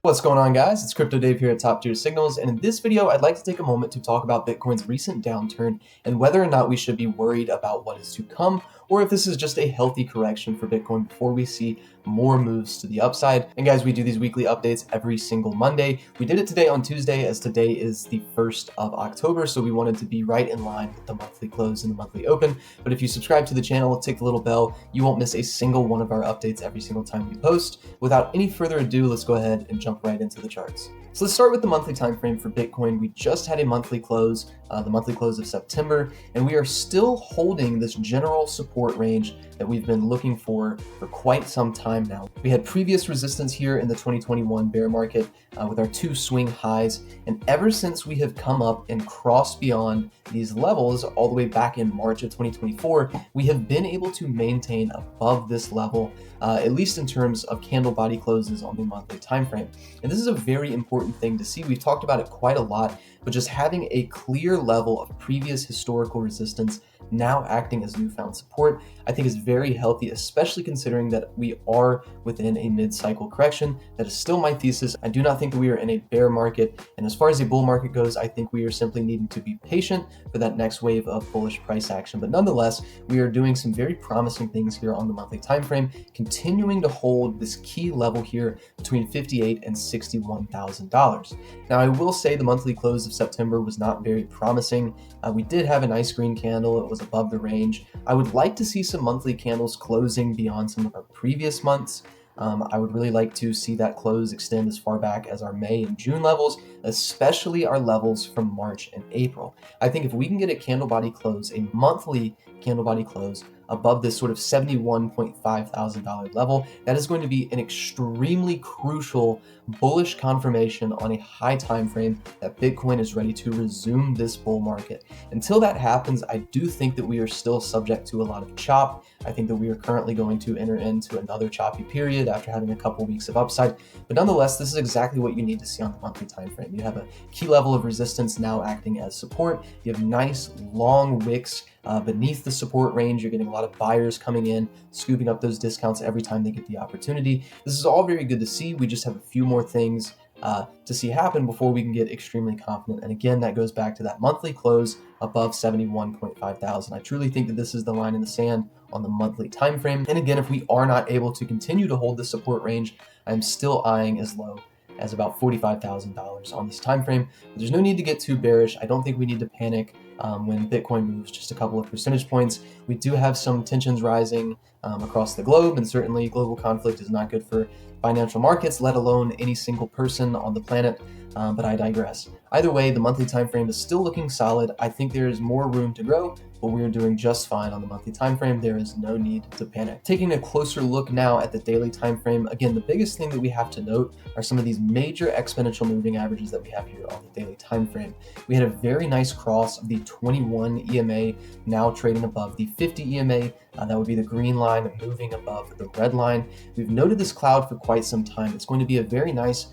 What's going on, guys? It's CryptoDave here at Top Tier Signals, and in this video I'd like to take a moment to talk about Bitcoin's recent downturn and whether or not we should be worried about what is to come, or if this is just a healthy correction for Bitcoin before we see more moves to the upside. And guys, we do these weekly updates every single Monday. We did it today on Tuesday, as today is the 1st of October, so we wanted to be right in line with the monthly close and the monthly open. But if you subscribe to the channel, tick the little bell, you won't miss a single one of our updates every single time we post. Without any further ado, let's go ahead and jump right into the charts. So let's start with the monthly time frame for Bitcoin. We just had a monthly close, the monthly close of September, and we are still holding this general support range that we've been looking for quite some time now. We had previous resistance here in the 2021 bear market with our two swing highs, and ever since we have come up and crossed beyond these levels all the way back in March of 2024, we have been able to maintain above this level, at least in terms of candle body closes on the monthly time frame. And this is a very important thing to see. We've talked about it quite a lot, but just having a clear level of previous historical resistance now acting as newfound support, I think is very healthy, especially considering that we are within a mid-cycle correction. That is still my thesis. I do not think that we are in a bear market, and as far as a bull market goes, I think we are simply needing to be patient for that next wave of bullish price action. But nonetheless, we are doing some very promising things here on the monthly time frame, continuing to hold this key level here between $58,000 and $61,000. Now, I will say the monthly close of September was not very promising. We did have a nice green candle. It was above the range. I would like to see some monthly candles closing beyond some of our previous months. I would really like to see that close extend as far back as our May and June levels, especially our levels from March and April. I think if we can get a candle body close, a monthly candle body close above this sort of $71.5 thousand level, that is going to be an extremely crucial bullish confirmation on a high time frame that Bitcoin is ready to resume this bull market. Until that happens, I do think that we are still subject to a lot of chop. I think that we are currently going to enter into another choppy period after having a couple weeks of upside. But nonetheless, this is exactly what you need to see on the monthly time frame. You have a key level of resistance now acting as support. You have nice long wicks beneath the support range. You're getting a lot of buyers coming in, scooping up those discounts every time they get the opportunity. This is all very good to see. We just have a few more things to see happen before we can get extremely confident. And again, that goes back to that monthly close above 71.5 thousand. I truly think that this is the line in the sand on the monthly time frame. And again, if we are not able to continue to hold the support range, I'm still eyeing as low as about $45,000 on this time frame. There's no need to get too bearish. I don't think we need to panic when Bitcoin moves just a couple of percentage points. We do have some tensions rising across the globe, and certainly global conflict is not good for financial markets, let alone any single person on the planet. But I digress. Either way, the monthly time frame is still looking solid. I think there is more room to grow, but we are doing just fine on the monthly time frame. There is no need to panic. Taking a closer look now at the daily time frame, again, the biggest thing that we have to note are some of these major exponential moving averages that we have here on the daily time frame. We had a very nice cross of the 21 EMA, now trading above the 50 EMA. That would be the green line moving above the red line. We've noted this cloud for quite some time. It's going to be a very nice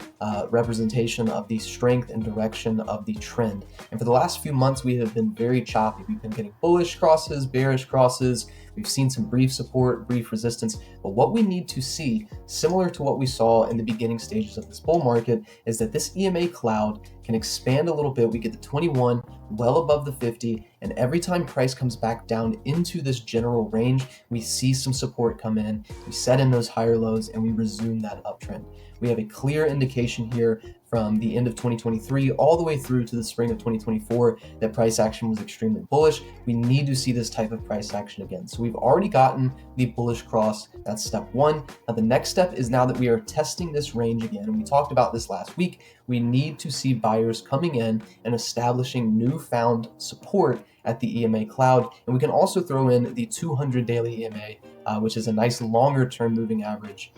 representation of the strength and direction of the trend. And for the last few months, we have been very choppy. We've been getting bullish crosses, bearish crosses. We've seen some brief support, brief resistance. But what we need to see, similar to what we saw in the beginning stages of this bull market, is that this EMA cloud can expand a little bit. We get the 21 well above the 50, and every time price comes back down into this general range, we see some support come in, we set in those higher lows, and we resume that uptrend. We have a clear indication here from the end of 2023 all the way through to the spring of 2024 that price action was extremely bullish. We need to see this type of price action again. So we've already gotten the bullish cross. That's step one. Now the next step is, now that we are testing this range again, and we talked about this last week, we need to see buyers coming in and establishing newfound support at the EMA cloud. And we can also throw in the 200 daily EMA, which is a nice longer term moving average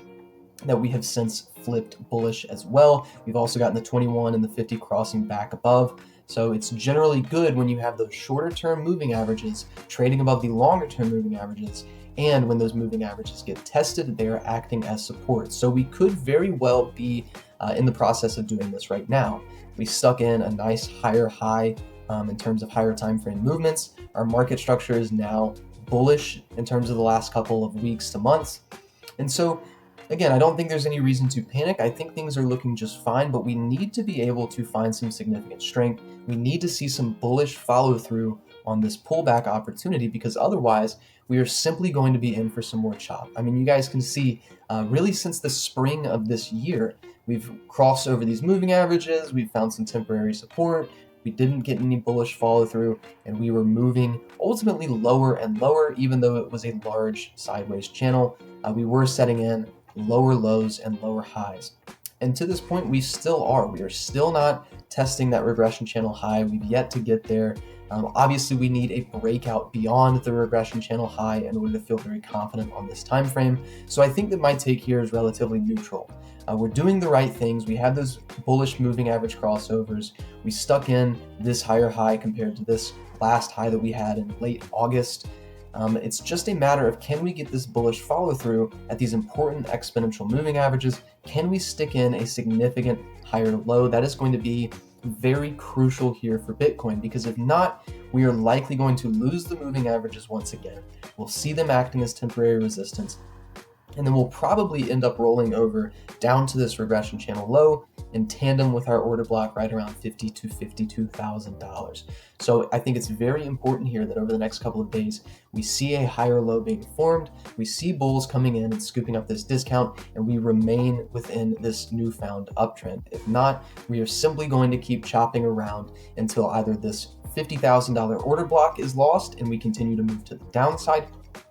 that we have since flipped bullish as well. We've also gotten the 21 and the 50 crossing back above. So it's generally good when you have those shorter term moving averages trading above the longer term moving averages. And when those moving averages get tested, they are acting as support. So we could very well be in the process of doing this right now. We stuck in a nice higher high in terms of higher time frame movements. Our market structure is now bullish in terms of the last couple of weeks to months. And so Again, I don't think there's any reason to panic. I think things are looking just fine, but we need to be able to find some significant strength. We need to see some bullish follow through on this pullback opportunity, because otherwise we are simply going to be in for some more chop. I mean, you guys can see really since the spring of this year, we've crossed over these moving averages, we've found some temporary support, we didn't get any bullish follow through, and we were moving ultimately lower and lower, even though it was a large sideways channel. We were setting in lower lows and lower highs. And to this point, we still are. We are still not testing that regression channel high. We've yet to get there. Obviously, we need a breakout beyond the regression channel high in order to feel very confident on this time frame. So I think that my take here is relatively neutral. We're doing the right things. We have those bullish moving average crossovers. We stuck in this higher high compared to this last high that we had in late August. It's just a matter of, can we get this bullish follow through at these important exponential moving averages? Can we stick in a significant higher low? That is going to be very crucial here for Bitcoin, because if not, we are likely going to lose the moving averages once again. We'll see them acting as temporary resistance, and then we'll probably end up rolling over down to this regression channel low in tandem with our order block right around $50,000 to $52,000. So I think it's very important here that over the next couple of days, we see a higher low being formed, we see bulls coming in and scooping up this discount, and we remain within this newfound uptrend. If not, we are simply going to keep chopping around until either this $50,000 order block is lost and we continue to move to the downside,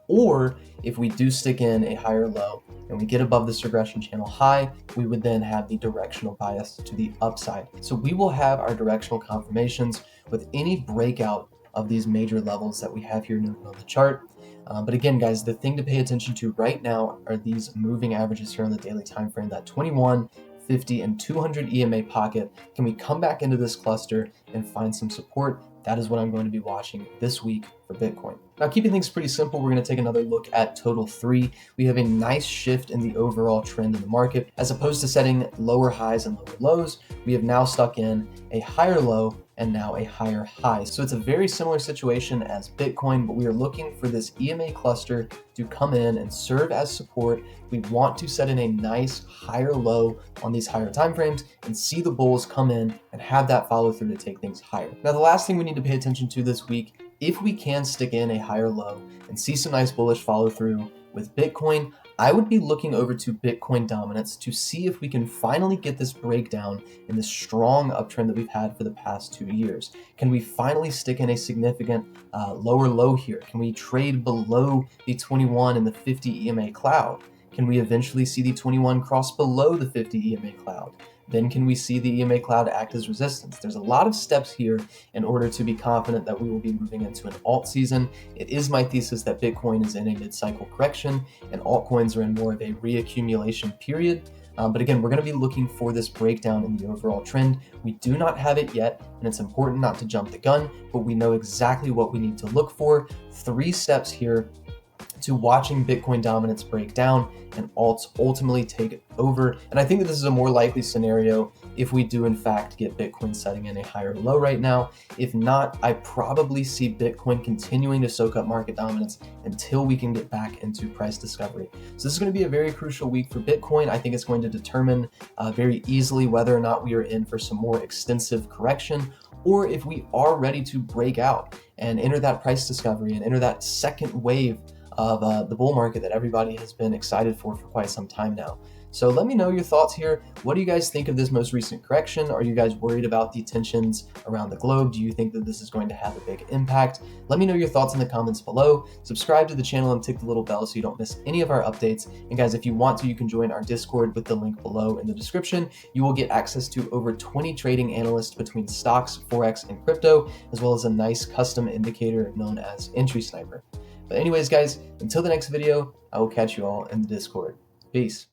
or if we do stick in a higher low and we get above this regression channel high, we would then have the directional bias to the upside. So we will have our directional confirmations with any breakout of these major levels that we have here noted on the chart. But again, guys, the thing to pay attention to right now are these moving averages here on the daily time frame, that 21, 50, and 200 EMA pocket. Can we come back into this cluster and find some support? That is what I'm going to be watching this week for Bitcoin. Now, keeping things pretty simple, we're going to take another look at total 3. We have a nice shift in the overall trend in the market. As opposed to setting lower highs and lower lows, we have now stuck in a higher low and now a higher high. So it's a very similar situation as Bitcoin, but we are looking for this EMA cluster to come in and serve as support. We want to set in a nice higher low on these higher time frames and see the bulls come in and have that follow through to take things higher. Now, the last thing we need to pay attention to this week, if we can stick in a higher low and see some nice bullish follow through with Bitcoin, I would be looking over to Bitcoin dominance to see if we can finally get this breakdown in the strong uptrend that we've had for the past 2 years. Can we finally stick in a significant lower low here? Can we trade below the 21 and the 50 EMA cloud? Can we eventually see the 21 cross below the 50 EMA cloud? Then can we see the EMA cloud act as resistance? There's a lot of steps here in order to be confident that we will be moving into an alt season. It is my thesis that Bitcoin is in a mid-cycle correction and altcoins are in more of a reaccumulation period. But again, we're going to be looking for this breakdown in the overall trend. We do not have it yet, and it's important not to jump the gun, but we know exactly what we need to look for. 3 steps here to watching Bitcoin dominance break down and alts ultimately take over. And I think that this is a more likely scenario if we do in fact get Bitcoin setting in a higher low right now. If not, I probably see Bitcoin continuing to soak up market dominance until we can get back into price discovery. So this is going to be a very crucial week for Bitcoin. I think it's going to determine very easily whether or not we are in for some more extensive correction, or if we are ready to break out and enter that price discovery and enter that second wave of the bull market that everybody has been excited for quite some time now. So let me know your thoughts here. What do you guys think of this most recent correction? Are you guys worried about the tensions around the globe? Do you think that this is going to have a big impact? Let me know your thoughts in the comments below. Subscribe to the channel and tick the little bell so you don't miss any of our updates. And guys, if you want to, you can join our Discord with the link below in the description. You will get access to over 20 trading analysts between stocks, Forex, and crypto, as well as a nice custom indicator known as Entry Sniper. But anyways, guys, until the next video, I will catch you all in the Discord. Peace.